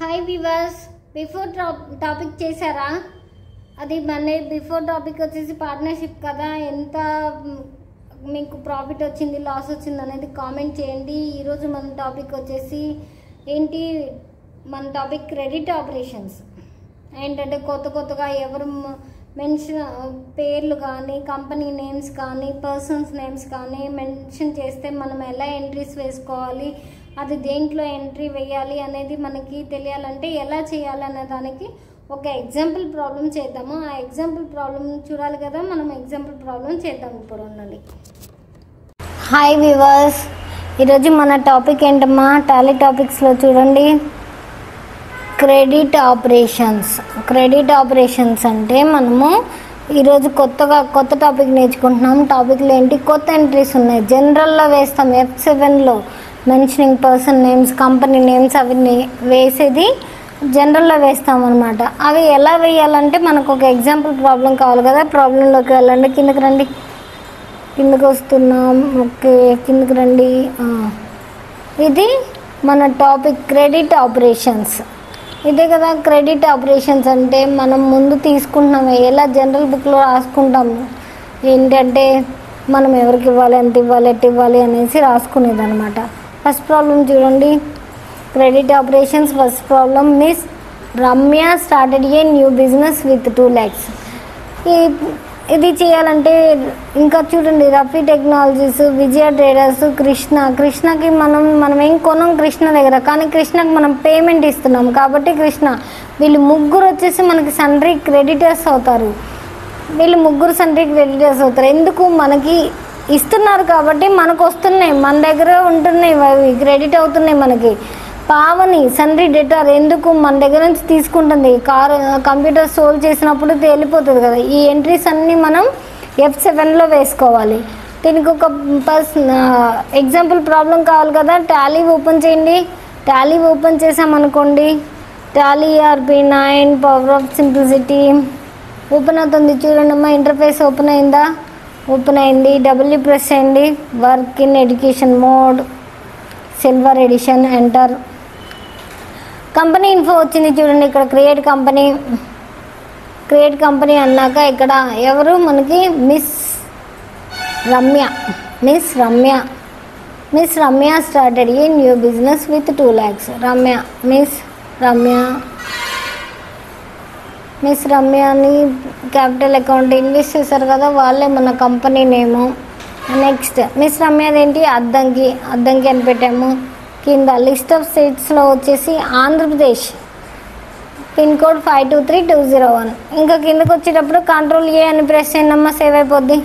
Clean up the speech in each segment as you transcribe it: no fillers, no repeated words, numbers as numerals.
Hi viewers, before topic చేశారా? అది మన బిఫోర్ టాపిక్ వచ్చేసి పార్ట్నర్షిప్ కదా, ఎంత మీకు ప్రాఫిట్ వచ్చింది లాస్ వచ్చింది అనేది కామెంట్ చేయండి. ఈరోజు మన టాపిక్ వచ్చేసి ఏంటి, మన టాపిక్ క్రెడిట్ ఆపరేషన్స్. ఏంటంటే కొత్తగా ఎవరు మెన్షన్ పేర్లు కానీ కంపెనీ నేమ్స్ కానీ పర్సన్స్ నేమ్స్ కానీ మెన్షన్ చేస్తే మనం ఎలా ఎంట్రీస్ వేసుకోవాలి, అది దేంట్లో ఎంట్రీ వేయాలి అనేది మనకి తెలియాలంటే ఎలా చేయాలి అనే దానికి ఒక ఎగ్జాంపుల్ ప్రాబ్లం చేద్దాము. ఆ ఎగ్జాంపుల్ ప్రాబ్లం చూడాలి కదా, మనం ఎగ్జాంపుల్ ప్రాబ్లం చేద్దాం ఇప్పుడు ఉన్నది. హాయ్ వ్యూవర్స్, ఈరోజు మన టాపిక్ ఏంటమ్మా, టాలీ టాపిక్స్లో చూడండి క్రెడిట్ ఆపరేషన్స్. క్రెడిట్ ఆపరేషన్స్ అంటే మనము ఈరోజు కొత్త టాపిక్ నేర్చుకుంటున్నాం. టాపిక్లో ఏంటి, కొత్త ఎంట్రీస్ ఉన్నాయి. జనరల్లో వేస్తాం, F7లో mentioning person names company names అవి వేసేది జనరల్లో వేస్తాం అనమాట. అవి ఎలా వేయాలంటే మనకు ఒక ఎగ్జాంపుల్ ప్రాబ్లం కావాలి కదా. ప్రాబ్లంలోకి వెళ్ళండి, కిందకి రండి. కిందకి వస్తున్నాం, ఓకే కిందకి రండి. ఇది మన టాపిక్ క్రెడిట్ ఆపరేషన్స్. ఇదే కదా క్రెడిట్ ఆపరేషన్స్ అంటే మనం ముందు తీసుకుంటున్నాము, ఎలా జనరల్ బుక్లో రాసుకుంటాము. ఏంటంటే మనం ఎవరికి ఇవ్వాలి, ఎంత ఇవ్వాలి, ఎట్ ఇవ్వాలి అనేసి రాసుకునేది అనమాట. ఫస్ట్ ప్రాబ్లం చూడండి, credit operations. First problem, miss Ramya started a new business with 2 lakhs. ఇది చేయాలంటే ఇంకా చూడండి, రఫీ టెక్నాలజీస్, విజయ ట్రేడర్స్, కృష్ణకి మనం ఏం కొనం కృష్ణ దగ్గర, కానీ కృష్ణకి మనం పేమెంట్ ఇస్తున్నాం కాబట్టి వీళ్ళు ముగ్గురు వచ్చేసి మనకి సండ్రీ క్రెడిటర్స్ అవుతారు. ఎందుకు, మనకి ఇస్తున్నారు కాబట్టి మనకు వస్తున్నాయి, మన దగ్గర ఉంటున్నాయి, అవి క్రెడిట్ అవుతున్నాయి మనకి. పావని సండ్రీ డెటార్, ఎందుకు మన దగ్గర నుంచి తీసుకుంటుంది, కంప్యూటర్ సోల్ చేసినప్పుడు తేలిపోతుంది కదా. ఈ ఎంట్రీస్ అన్నీ మనం F7లో వేసుకోవాలి. దీనికి ఒక ఎగ్జాంపుల్ ప్రాబ్లం కావాలి కదా. టాలీ ఓపెన్ చేయండి. టాలీ ఓపెన్ చేసామనుకోండి, Tally ERP9 power of simplicity open అవుతుంది. చూడండి అమ్మా, ఇంటర్ఫేస్ ఓపెన్ అయిందా? ఓపెన్ అయింది. W ప్రెస్ చేయండి. Work in education mode, silver edition, enter. Company info వచ్చింది చూడండి. ఇక్కడ క్రియేట్ కంపెనీ అన్నాక ఇక్కడ ఎవరు మనకి miss Ramya started a new business with 2 lakhs. Miss రమ్యని క్యాపిటల్ అకౌంట్ ఇన్వెస్ట్ చేశారు కదా, వాళ్ళే మన కంపెనీ నేము. నెక్స్ట్ మిస్ రమ్యది ఏంటి, అద్దంకి అని పెట్టాము. కింద లిస్ట్ ఆఫ్ స్టేట్స్లో వచ్చేసి ఆంధ్రప్రదేశ్, పిన్ కోడ్ 523201. ఇంకా కిందకు వచ్చేటప్పుడు Ctrl+A అని ప్రెస్ చేయండి, సేవ్ అయిపోద్ది.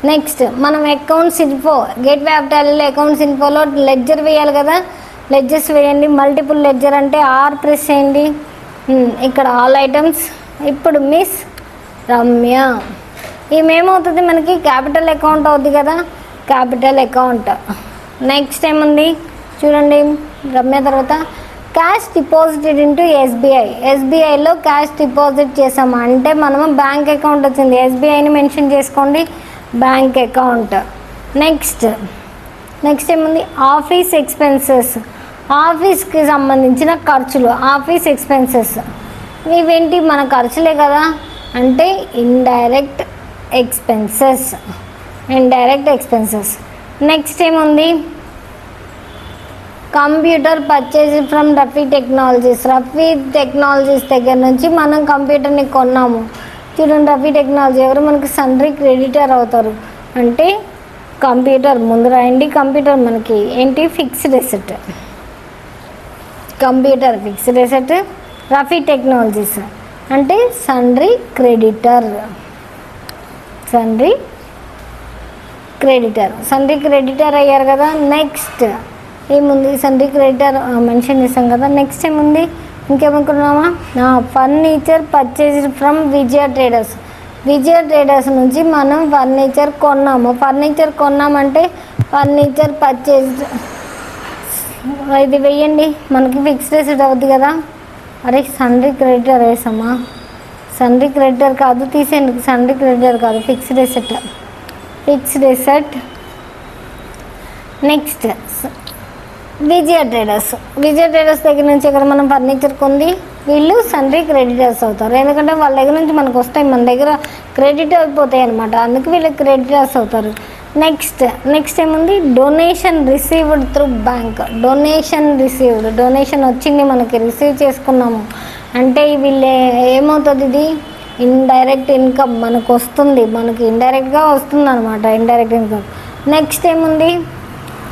నెక్స్ట్ మనం accounts info, gateway of టాలీలో అకౌంట్స్ ఇన్ఫోలో లెడ్జర్ వేయాలి కదా, లెడ్జర్స్ వేయండి. మల్టిపుల్ లెడ్జర్ అంటే R ప్రెస్ చేయండి. ఇక్కడ ఆల్ ఐటమ్స్. ఇప్పుడు మిస్ రమ్య ఏమవుతుంది, మనకి క్యాపిటల్ అకౌంట్ అవుతుంది కదా, క్యాపిటల్ అకౌంట్. నెక్స్ట్ ఏముంది చూడండి, రమ్య తర్వాత క్యాష్ డిపాజిటెడ్ ఇంటూ ఎస్బీఐలో క్యాష్ డిపాజిట్ చేసాము అంటే మనము బ్యాంక్ అకౌంట్ వచ్చింది. ఎస్బీఐని మెన్షన్ చేసుకోండి, బ్యాంక్ అకౌంట్. నెక్స్ట్ ఏముంది, ఆఫీస్ ఎక్స్పెన్సెస్, ఆఫీస్కి సంబంధించిన ఖర్చులు, ఆఫీస్ ఎక్స్పెన్సెస్. ఇవేంటి మన ఖర్చులే కదా, అంటే ఇండైరెక్ట్ ఎక్స్పెన్సెస్. నెక్స్ట్ ఏముంది, computer purchase from Rafi technologies దగ్గర నుంచి మనం కంప్యూటర్ని కొన్నాము. చూడండి, రఫీ టెక్నాలజీ ఎవరు మనకి సండ్రీ క్రెడిటర్ అవుతారు. అంటే కంప్యూటర్ ముందు రాయండి. కంప్యూటర్ మనకి ఏంటి, fixed asset. Computer fixed asset. Rafi technologies అంటే సండ్రీ క్రెడిటర్ అయ్యారు కదా. నెక్స్ట్ ఏముంది, సండ్రీ క్రెడిటర్ మెన్షన్ చేస్తాం కదా. నెక్స్ట్ ఏముంది, ఇంకేమనుకున్నామా, furniture purchased from Vijaya traders నుంచి మనం ఫర్నిచర్ కొన్నామంటే ఫర్నిచర్ పర్చేజ్డ్, ఇది వెయ్యండి, మనకి ఫిక్స్డ్ అసెట్ అవుతుంది కదా. అరే సండ్రీ క్రెడిటర్ వేసామా, సండ్రీ క్రెడిటర్ కాదు, తీసేయండి. సండ్రీ క్రెడిటర్ కాదు, ఫిక్స్డ్ అసెట్. నెక్స్ట్ విజయ ట్రేడర్స్ దగ్గర నుంచి ఇక్కడ మనం ఫర్నిచర్ కొంది వీళ్ళు సన్రీ క్రెడిటర్స్ అవుతారు. ఎందుకంటే వాళ్ళ దగ్గర నుంచి మనకు వస్తాయి, మన దగ్గర క్రెడిట్ అయిపోతాయి అనమాట, అందుకు వీళ్ళకి క్రెడిటర్స్ అవుతారు. నెక్స్ట్ ఏముంది, donation received through bank. Donation వచ్చింది మనకి, రిసీవ్ చేసుకున్నాము అంటే వీళ్ళు ఏమవుతుంది, ఇది ఇండైరెక్ట్ ఇన్కమ్ మనకు వస్తుంది, మనకి ఇండైరెక్ట్గా వస్తుంది అనమాట, ఇండైరెక్ట్ ఇన్కమ్. నెక్స్ట్ ఏముంది,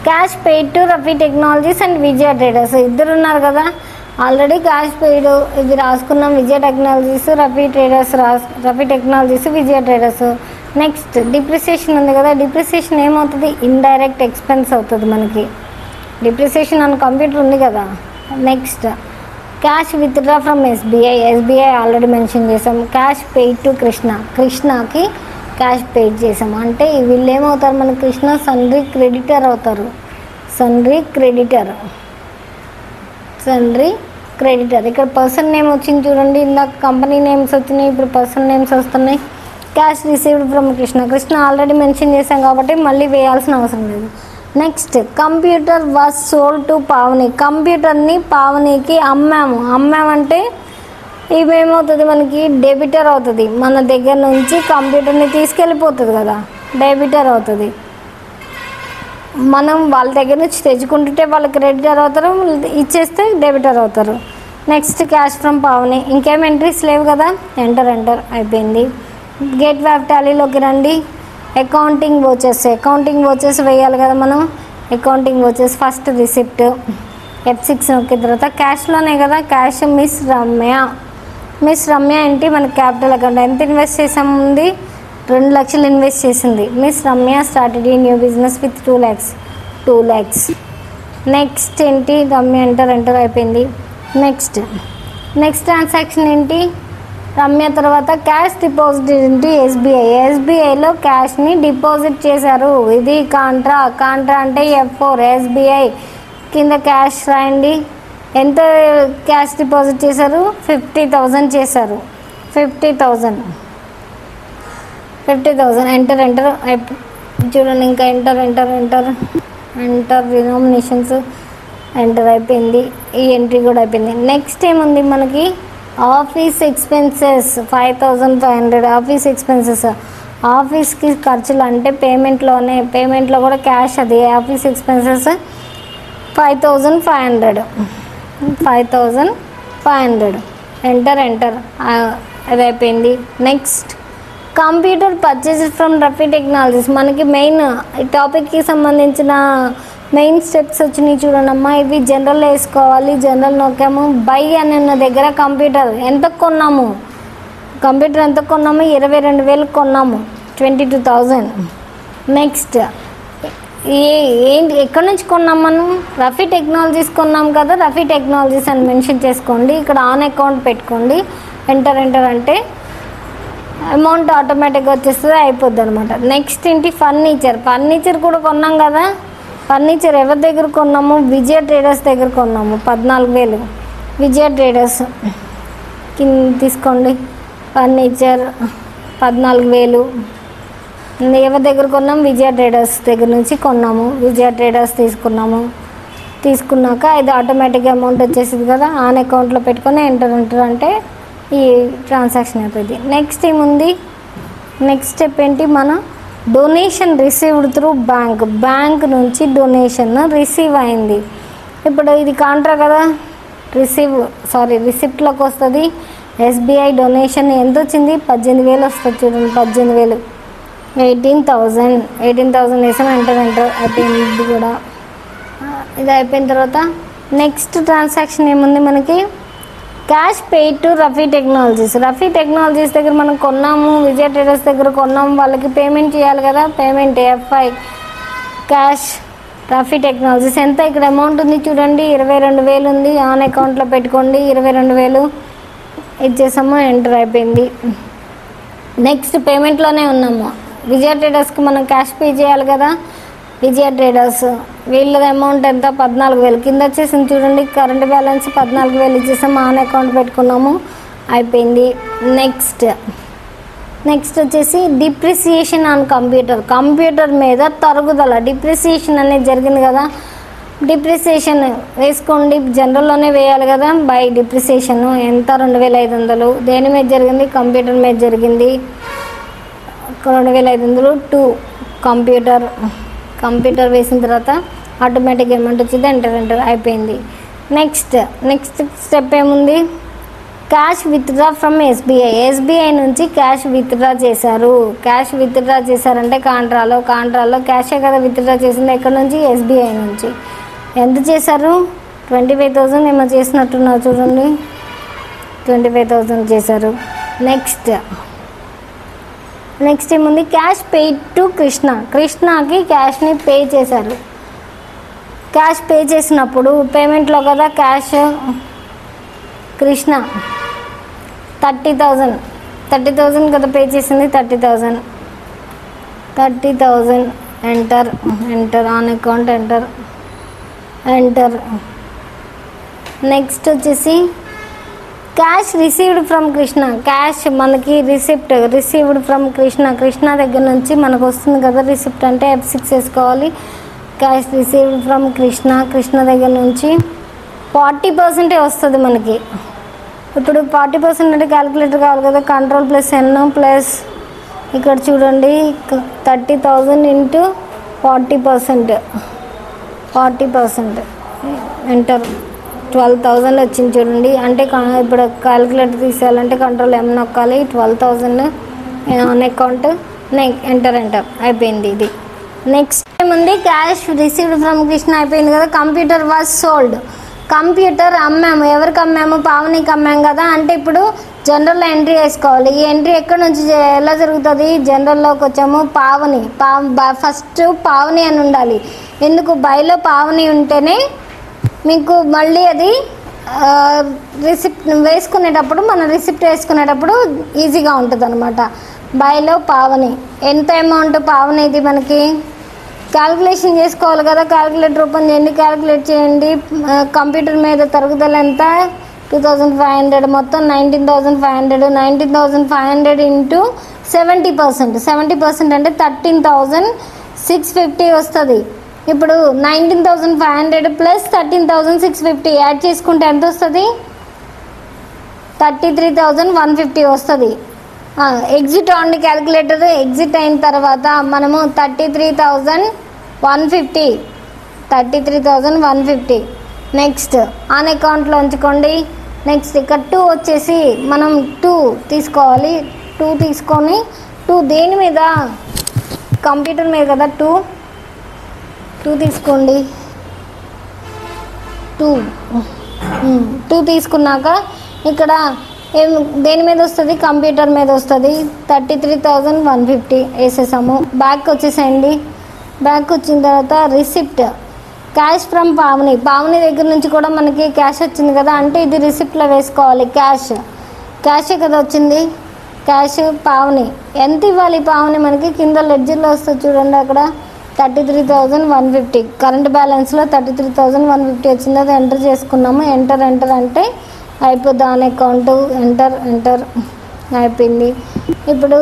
cash paid to Rafi technologies and Vijaya traders. ఇద్దరు ఉన్నారు కదా, ఆల్రెడీ క్యాష్ పెయిడ్ ఇది రాసుకున్నాం, విజయ టెక్నాలజీస్, రఫీ టెక్నాలజీస్, విజయ ట్రేడర్స్. నెక్స్ట్ డిప్రిసియేషన్ ఉంది కదా, డిప్రిసియేషన్ ఏమవుతుంది, ఇండైరెక్ట్ ఎక్స్పెన్స్ అవుతుంది మనకి, డిప్రిసియేషన్ అని కంప్యూటర్ ఉంది కదా. Next cash withdraw from SBI already mention చేసాం. క్యాష్ పెయిడ్ టు కృష్ణకి క్యాష్ పెయిడ్ చేసాం అంటే వీళ్ళు ఏమవుతారు, మన కృష్ణ సన్రీ క్రెడిటర్ అవుతారు. సన్రీ క్రెడిటర్ ఇక్కడ పర్సన్ నేమ్ వచ్చింది చూడండి, ఇందాక కంపెనీ నేమ్స్ వచ్చినాయి, ఇప్పుడు పర్సన్ నేమ్స్ వస్తున్నాయి. Cash received from Krishna already mention చేసాం కాబట్టి మళ్ళీ వేయాల్సిన అవసరం లేదు. Next computer was sold to Pavani. కంప్యూటర్ని పావనికి అమ్మామంటే ఇవేమవుతుంది, మనకి డెబిటర్ అవుతుంది, మన దగ్గర నుంచి కంప్యూటర్ని తీసుకెళ్ళిపోతుంది కదా, డెబిటర్ అవుతుంది. మనం వాళ్ళ దగ్గర నుంచి తెచ్చుకుంటుంటే వాళ్ళు క్రెడిటర్ అవుతారు, ఇచ్చేస్తే డెబిటర్ అవుతారు. నెక్స్ట్ క్యాష్ ఫ్రమ్ పావని, ఇంకేం ఎంట్రీస్ లేవు కదా, ఎంటర్ అయిపోయింది. గేట్ వ్యాప్ టాలీలోకి రండి. అకౌంటింగ్ వోచెస్ వేయాలి కదా మనం. Accounting watches first receipt, F6 నొక్కిన తర్వాత క్యాష్లోనే కదా, క్యాష్ మిస్ రమ్య ఏంటి మనకి క్యాపిటల్ అకౌంట్. ఎంత ఇన్వెస్ట్ చేసాము, 2 లక్షలు ఇన్వెస్ట్ చేసింది. మిస్ రమ్య స్టార్టెడ్ ఈ new business with 2 lakhs. Next ఏంటి, రమ్య ఎంటర్ అయిపోయింది. నెక్స్ట్ ట్రాన్సాక్షన్ ఏంటి, రమ్య తర్వాత క్యాష్ డిపాజిట్ ఇంటూ ఎస్బీఐలో క్యాష్ని డిపాజిట్ చేశారు. ఇది కాంట్రా అంటే F4. ఎస్బీఐ కింద క్యాష్ రాయండి. ఎంత క్యాష్ డిపాజిట్ చేశారు, 50,000 చేశారు. 50,000 ఎంటర్ చూడండి. ఇంకా ఎంటర్ డినామినేషన్స్ ఎంటర్ అయిపోయింది. ఈ ఎంట్రీ కూడా అయిపోయింది. నెక్స్ట్ ఏముంది మనకి, ఆఫీస్ ఎక్స్పెన్సెస్ 5,500. ఆఫీస్ ఎక్స్పెన్సెస్ ఆఫీస్కి ఖర్చులు అంటే పేమెంట్లో కూడా క్యాష్, అది ఆఫీస్ ఎక్స్పెన్సెస్ 5,500 ఎంటర్ అది అయిపోయింది. Next computer purchase from Rafi technologies. మనకి మెయిన్ ఈ టాపిక్కి సంబంధించిన మెయిన్ స్టెప్స్ వచ్చినాయి చూడండమ్మా. ఇవి జనరల్ వేసుకోవాలి. జనరల్ నొక్కాము. బై అని ఉన్న దగ్గర కంప్యూటర్ ఎంత కొన్నాము, 22,000 కొన్నాము, 22,000. నెక్స్ట్ ఏంటి, ఎక్కడి నుంచి కొన్నాం మనం, రఫీ టెక్నాలజీస్ కొన్నాం కదా, రఫీ టెక్నాలజీస్ అని మెన్షన్ చేసుకోండి. ఇక్కడ ఆన్ అకౌంట్ పెట్టుకోండి. ఎంటర్ అంటే అమౌంట్ ఆటోమేటిక్గా వచ్చేస్తుంది, అయిపోద్ది అనమాట. నెక్స్ట్ ఏంటి, ఫర్నిచర్ కూడా కొన్నాం కదా. ఫర్నిచర్ ఎవరి దగ్గర కొన్నాము, విజయ ట్రేడర్స్ దగ్గర కొన్నాము. 14,000 విజయ ట్రేడర్స్ కింద తీసుకోండి. ఫర్నిచర్ 14,000 ఎవరి దగ్గర కొన్నాం, విజయ ట్రేడర్స్ దగ్గర నుంచి కొన్నాము. విజయ ట్రేడర్స్ తీసుకున్నాక ఇది ఆటోమేటిక్గా అమౌంట్ వచ్చేసింది కదా, ఆన్ అకౌంట్లో పెట్టుకొని ఎంటర్ అంటే ఈ ట్రాన్సాక్షన్ అయిపోయింది. నెక్స్ట్ ఏముంది, నెక్స్ట్ స్టెప్ ఏంటి, మన డొనేషన్ రిసీవ్డ్ త్రూ బ్యాంక్ నుంచి డొనేషన్ రిసీవ్ అయింది. ఇప్పుడు ఇది కాంట్రా కదా, రిసిప్ట్లోకి వస్తుంది. ఎస్బీఐ డొనేషన్ ఎంత వచ్చింది, 18,000 వస్తుంది చూడండి. 18,000 18,000 వేసాం. ఎంటర్ అయిపోయింది. ఇది కూడా ఇది అయిపోయిన తర్వాత నెక్స్ట్ ట్రాన్సాక్షన్ ఏముంది మనకి, cash paid to Rafi technologies దగ్గర మనం కొన్నాము. విజయ ట్రేడర్స్ దగ్గర కొన్నాము. వాళ్ళకి పేమెంట్ చేయాలి కదా, payment F5 cash Rafi technologies. ఎంత ఇక్కడ అమౌంట్ ఉంది చూడండి, 22,000 ఉంది. ఆన్ అకౌంట్లో పెట్టుకోండి. 22,000 ఇచ్చేసాము. ఎంటర్ అయిపోయింది. నెక్స్ట్ పేమెంట్లోనే ఉన్నాము. విజయ ట్రేడర్స్కి మనం క్యాష్ పే చేయాలి కదా. విజయ ట్రేడర్స్ వీళ్ళది అమౌంట్ ఎంత, 14,000 కింద వచ్చేసింది చూడండి. Current balance 14,000 ఇచ్చేసాము. ఆన్ అకౌంట్ పెట్టుకున్నాము. అయిపోయింది. నెక్స్ట్ వచ్చేసి డిప్రిసియేషన్ ఆన్ కంప్యూటర్ మీద తరుగుదల. డిప్రిసియేషన్ అనేది జరిగింది కదా, డిప్రిసియేషన్ వేసుకోండి, జనరల్లోనే వేయాలి కదా. బై డిప్రిసియేషన్ ఎంత 2500. దేని మీద జరిగింది? కంప్యూటర్ మీద జరిగింది. 2500 2 కంప్యూటర్ వేసిన తర్వాత ఆటోమేటిక్ అమౌంట్ వచ్చింది. ఎంటర్ అయిపోయింది. నెక్స్ట్ స్టెప్ ఏముంది? క్యాష్ విత్డ్రా ఫ్రమ్ ఎస్బీఐ నుంచి క్యాష్ విత్డ్రా చేశారు. క్యాష్ విత్డ్రా చేశారంటే కాంట్రాలో క్యాషే కదా విత్డ్రా చేసింది. ఎక్కడి నుంచి? ఎస్బీఐ నుంచి. ఎంత చేశారు? 25,000 ఏమో చేసినట్టున్నారు చూడండి. 25,000 చేశారు. నెక్స్ట్ ఏముంది? క్యాష్ పెయిడ్ టు కృష్ణకి క్యాష్ని పే చేశారు. క్యాష్ పే చేసినప్పుడు పేమెంట్లో కదా క్యాష్ కృష్ణ 30,000 కదా పే చేసింది. 30,000 enter on account enter. Next వచ్చేసి cash received from Krishna. Cash మనకి రిసీవ్డ్ ఫ్రమ్ కృష్ణ దగ్గర నుంచి మనకు వస్తుంది కదా రిసిప్ట్ అంటే F6 వేసుకోవాలి. క్యాష్ రిసీవ్డ్ ఫ్రమ్ కృష్ణ దగ్గర నుంచి 40% వస్తుంది మనకి. ఇప్పుడు 40% అంటే క్యాలిక్యులేటర్ కావాలి కదా. Ctrl+N ప్లస్ ఇక్కడ చూడండి 30,000 ఇంటూ 40%. ఎంటర్ 12,000 వచ్చింది చూడండి. అంటే ఇప్పుడు క్యాలిక్యులేటర్ తీసేయాలంటే Ctrl+M నొక్కాలి. 12,000 ఆన్ అకౌంట్ ఎంటర్ అయిపోయింది. ఇది నెక్స్ట్ ఏముంది? క్యాష్ రిసీవ్డ్ ఫ్రమ్ కృష్ణ అయిపోయింది కదా. Computer was sold. కంప్యూటర్ అమ్మాము. ఎవరికి అమ్మాము? పావనికి అమ్మాము కదా. అంటే ఇప్పుడు జనరల్లో ఎంట్రీ వేసుకోవాలి. ఈ ఎంట్రీ ఎక్కడి నుంచి ఎలా జరుగుతుంది? జనరల్లోకి వచ్చాము. ఫస్ట్ పావని అని ఉండాలి. ఎందుకు? బైలో పావని ఉంటేనే మీకు మళ్ళీ అది రిసిప్ట్ వేసుకునేటప్పుడు రిసిప్ట్ వేసుకునేటప్పుడు ఈజీగా ఉంటుంది అనమాట. బైలో పావని ఎంత అమౌంట్ పావని ఇది మనకి క్యాలిక్యులేషన్ చేసుకోవాలి కదా. క్యాలిక్యులేటర్ ఓపెన్ చేయండి, క్యాలిక్యులేట్ చేయండి. కంప్యూటర్ మీద తరుగుదల ఎంత? 2,500. మొత్తం 19,500. 19,500 ఇంటూ 70% అంటే 13,650 వస్తుంది. ఇప్పుడు 19,500 ప్లస్ 13,650 యాడ్ చేసుకుంటే ఎంత వస్తుంది? 33,150 వస్తుంది. ఎగ్జిట్ ఆన్ క్యాలిక్యులేటర్ ఎగ్జిట్ అయిన తర్వాత మనము 33,150 నెక్స్ట్ ఆన్ అకౌంట్లో ఉంచుకోండి. నెక్స్ట్ ఇక్కడ 2 వచ్చేసి మనం 2 తీసుకోవాలి. 2 తీసుకొని 2 దేని మీద? కంప్యూటర్ మీద కదా. 2 తీసుకోండి. 2 తీసుకున్నాక ఇక్కడ దేని మీద వస్తుంది? కంప్యూటర్ మీద వస్తుంది. 33,150 వేసేసాము. బ్యాక్ వచ్చేసేయండి. బ్యాక్ వచ్చిన తర్వాత రిసిప్ట్ క్యాష్ ఫ్రమ్ పావని దగ్గర నుంచి కూడా మనకి క్యాష్ వచ్చింది కదా. అంటే ఇది రిసిప్ట్లో వేసుకోవాలి. క్యాషే కదా వచ్చింది. క్యాష్ పావని ఎంత ఇవ్వాలి? పావని మనకి కింద లెడ్జర్లో వస్తుంది చూడండి. అక్కడ 33,150 కరెంట్ బ్యాలెన్స్లో 33,150 వచ్చింది. అది ఎంటర్ చేసుకున్నాము. ఎంటర్ అంటే అయిపోద్ది. ఆన్ అకౌంట్ ఎంటర్ అయిపోయింది. ఇప్పుడు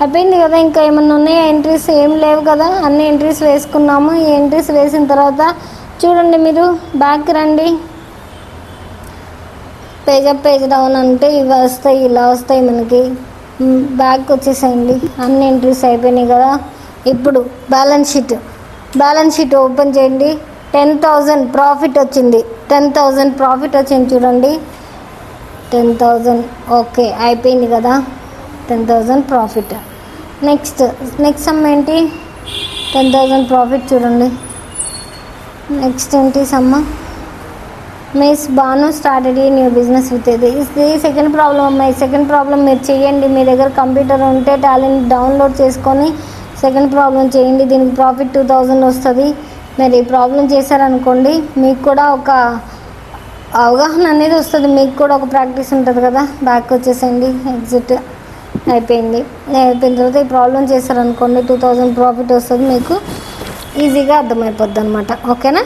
అయిపోయింది కదా. ఇంకా ఏమన్నా ఉన్నాయా ఎంట్రీస్? ఏం లేవు కదా. అన్ని ఎంట్రీస్ వేసుకున్నాము. ఈ ఎంట్రీస్ వేసిన తర్వాత చూడండి, మీరు బ్యాక్ రండి. పేజ్ అప్ పేజ్ డౌన్ అంటే ఇవి వస్తాయి, ఇలా వస్తాయి మనకి. బ్యాక్ వచ్చేసేయండి. అన్ని ఎంట్రీస్ అయిపోయినాయి కదా. ఇప్పుడు బ్యాలెన్స్ షీట్ ఓపెన్ చేయండి. 10,000 ప్రాఫిట్ వచ్చింది. 10,000 ప్రాఫిట్ వచ్చింది చూడండి. 10,000 ఓకే అయిపోయింది కదా. 10,000 ప్రాఫిట్. నెక్స్ట్ సమ్ ఏంటి? 10,000 ప్రాఫిట్ చూడండి. నెక్స్ట్ ఏంటి సమ్మ? Miss Banu started a new business with ఇది సెకండ్ ప్రాబ్లం అమ్మాయి. సెకండ్ ప్రాబ్లం మీరు చేయండి. మీ దగ్గర కంప్యూటర్ ఉంటే టాలెంట్ డౌన్లోడ్ చేసుకొని సెకండ్ ప్రాబ్లం చేయండి. దీనికి ప్రాఫిట్ 2,000 వస్తుంది. మీరు ఈ ప్రాబ్లం చేశారనుకోండి, మీకు కూడా ఒక అవగాహన అనేది వస్తుంది. మీకు కూడా ఒక ప్రాక్టీస్ ఉంటుంది కదా. బ్యాక్ వచ్చేసేయండి. ఎగ్జిట్ అయిపోయిన తర్వాత ఈ ప్రాబ్లం చేశారనుకోండి 2,000 ప్రాఫిట్ వస్తుంది. మీకు ఈజీగా అర్థమైపోద్ది అనమాట. ఓకేనా?